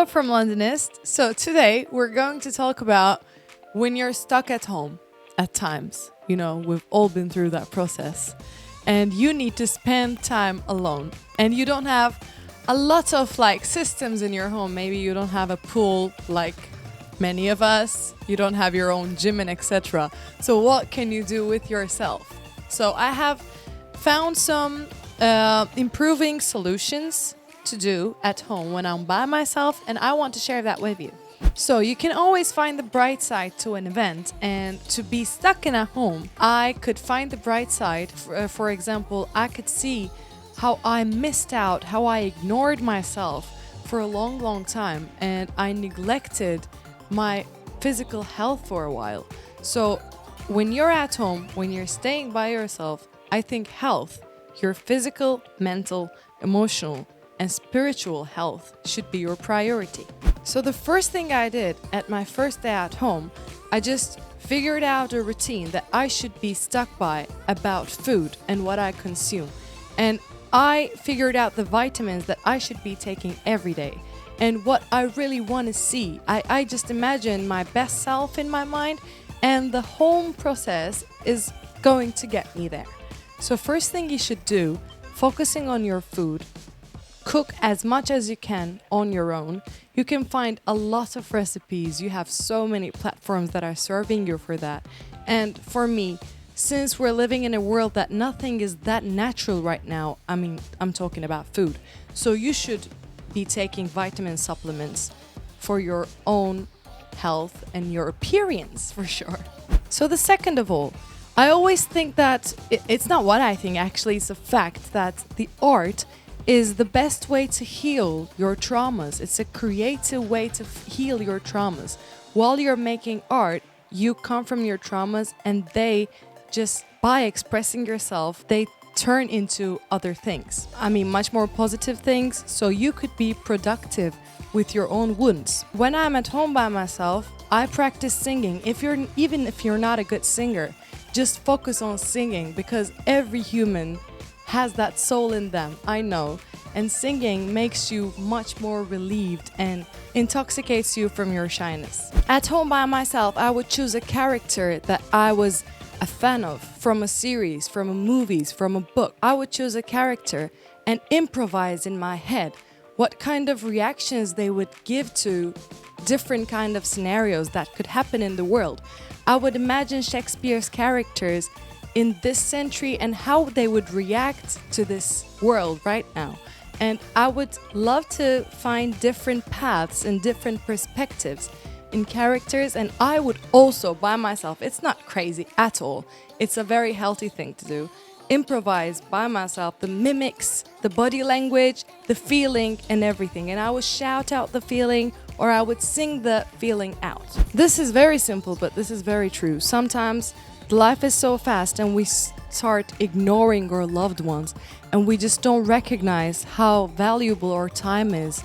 up from Londonist. So today we're going to talk about when you're stuck at home at times. You know, we've all been through that process. And you need to spend time alone. And you don't have a lot of systems in your home. Maybe you don't have a pool like many of us. You don't have your own gym and etc. So what can you do with yourself? So I have found some improving solutions to do at home when I'm by myself, and I want to share that with you. So you can always find the bright side to an event, and to be stuck in a home, I could find the bright side. For example, I could see how I missed out, how I ignored myself for a long time, and I neglected my physical health for a while. So when you're at home, when you're staying by yourself, I think health, your physical, mental, emotional, and spiritual health should be your priority. So the first thing I did at my first day at home, I just figured out a routine that I should be stuck by about food and what I consume. And I figured out the vitamins that I should be taking every day and what I really want to see. I just imagine my best self in my mind, and the home process is going to get me there. So first thing you should do, focusing on your food, cook as much as you can on your own. You can find a lot of recipes. You have so many platforms that are serving you for that. And for me, since we're living in a world that nothing is that natural right now, I'm talking about food. So you should be taking vitamin supplements for your own health and your appearance for sure. So the second of all, I always think that it's not what I think, actually, it's a fact that the art is the best way to heal your traumas. It's a creative way to heal your traumas. While you're making art, you come from your traumas, and they just, by expressing yourself, they turn into other things. Much more positive things, so you could be productive with your own wounds. When I'm at home by myself, I practice singing. Even if you're not a good singer, just focus on singing, because every human has that soul in them, I know, and singing makes you much more relieved and intoxicates you from your shyness. At home by myself, I would choose a character that I was a fan of, from a series, from a movies, from a book. I would choose a character and improvise in my head what kind of reactions they would give to different kind of scenarios that could happen in the world. I would imagine Shakespeare's characters in this century and how they would react to this world right now. And I would love to find different paths and different perspectives in characters, and I would also, by myself, it's not crazy at all, it's a very healthy thing to do, improvise by myself the mimics, the body language, the feeling and everything, and I would shout out the feeling, or I would sing the feeling out. This is very simple, but this is very true. Sometimes life is so fast and we start ignoring our loved ones, and we just don't recognize how valuable our time is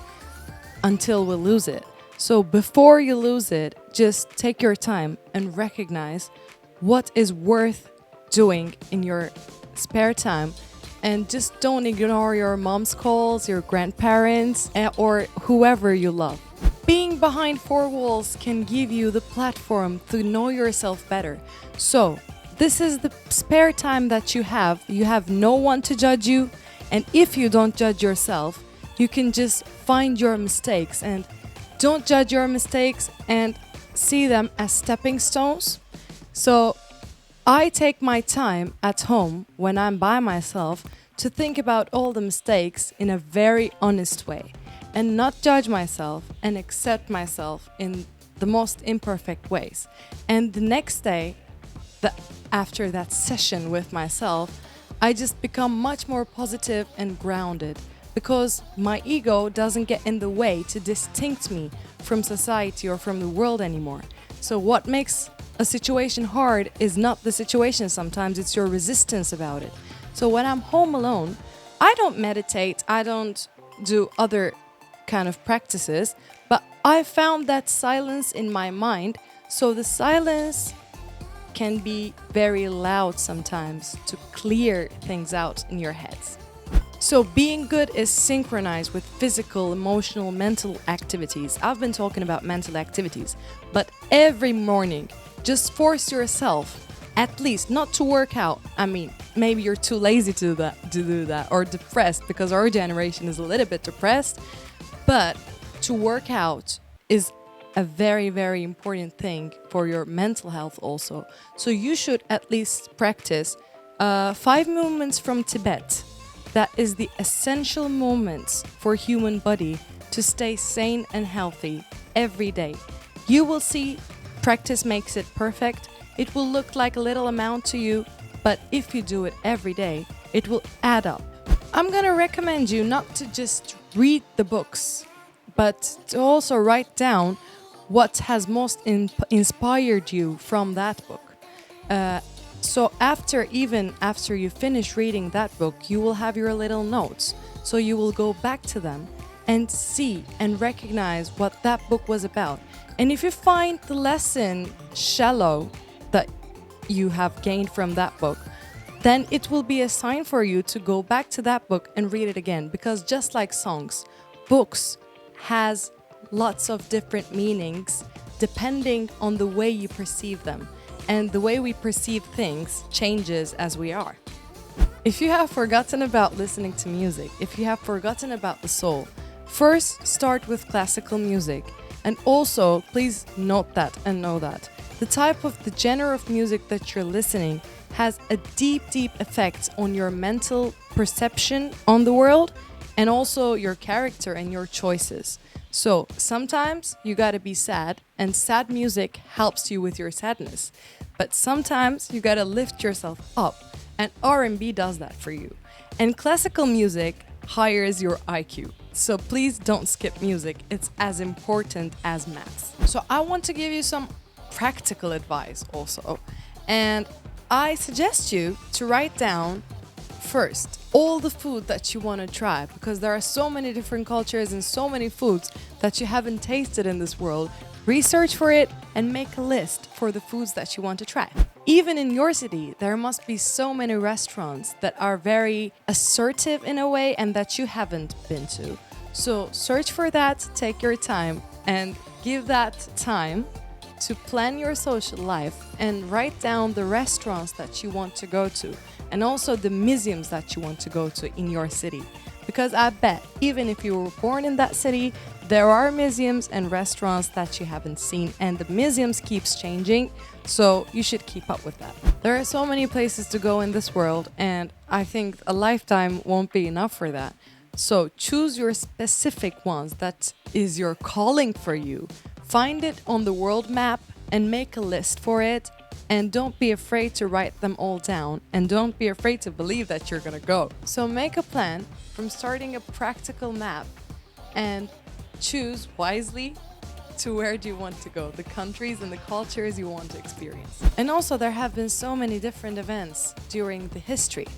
until we lose it. So before you lose it, just take your time and recognize what is worth doing in your spare time, and just don't ignore your mom's calls, your grandparents, or whoever you love. Being behind four walls can give you the platform to know yourself better. So this is the spare time that you have. You have no one to judge you, and if you don't judge yourself, you can just find your mistakes, and don't judge your mistakes and see them as stepping stones. So I take my time at home when I'm by myself to think about all the mistakes in a very honest way, and not judge myself, and accept myself in the most imperfect ways. And the next day, after that session with myself, I just become much more positive and grounded, because my ego doesn't get in the way to distinct me from society or from the world anymore. So what makes a situation hard is not the situation sometimes, it's your resistance about it. So when I'm home alone, I don't meditate, I don't do other kind of practices, but I found that silence in my mind. So the silence can be very loud sometimes to clear things out in your heads. So being good is synchronized with physical, emotional, mental activities. I've been talking about mental activities, but every morning, just force yourself, at least not to work out. I mean, maybe you're too lazy to do that, or depressed, because our generation is a little bit depressed. But to work out is a very, very important thing for your mental health also. So you should at least practice 5 movements from Tibet. That is the essential moments for human body to stay sane and healthy every day. You will see, practice makes it perfect. It will look like a little amount to you, but if you do it every day, it will add up. I'm gonna recommend you not to just read the books, but to also write down what has most inspired you from that book. So after you finish reading that book, you will have your little notes. So you will go back to them and see and recognize what that book was about. And if you find the lesson shallow that you have gained from that book, then it will be a sign for you to go back to that book and read it again. Because just like songs, books has lots of different meanings depending on the way you perceive them. And the way we perceive things changes as we are. If you have forgotten about listening to music, if you have forgotten about the soul, first start with classical music. And also, please note that and know that the type of the genre of music that you're listening has a deep, deep effect on your mental perception on the world and also your character and your choices. So sometimes you gotta be sad, and sad music helps you with your sadness. But sometimes you gotta lift yourself up, and R&B does that for you. And classical music hires your IQ. So please don't skip music. It's as important as maths. So I want to give you some practical advice also. And I suggest you to write down first all the food that you want to try, because there are so many different cultures and so many foods that you haven't tasted in this world. Research for it and make a list for the foods that you want to try. Even in your city, there must be so many restaurants that are very assertive in a way and that you haven't been to. So search for that, take your time, and give that time to plan your social life and write down the restaurants that you want to go to and also the museums that you want to go to in your city. Because I bet, even if you were born in that city, there are museums and restaurants that you haven't seen, and the museums keeps changing, so you should keep up with that. There are so many places to go in this world, and I think a lifetime won't be enough for that. So choose your specific ones that is your calling for you. Find it on the world map and make a list for it. And don't be afraid to write them all down. And don't be afraid to believe that you're gonna go. So make a plan from starting a practical map and choose wisely to where do you want to go, the countries and the cultures you want to experience. And also there have been so many different events during the history.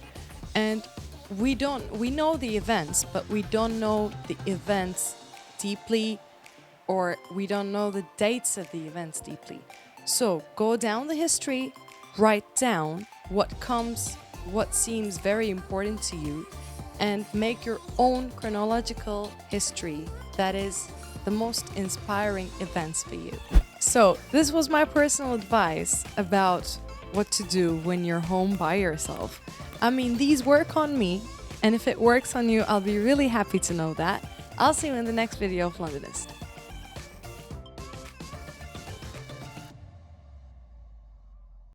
And we know the events, but we don't know the events deeply, or we don't know the dates of the events deeply. So go down the history, write down what seems very important to you, and make your own chronological history that is the most inspiring events for you. So this was my personal advice about what to do when you're home by yourself. I mean, these work on me, and if it works on you, I'll be really happy to know that. I'll see you in the next video of Londonist.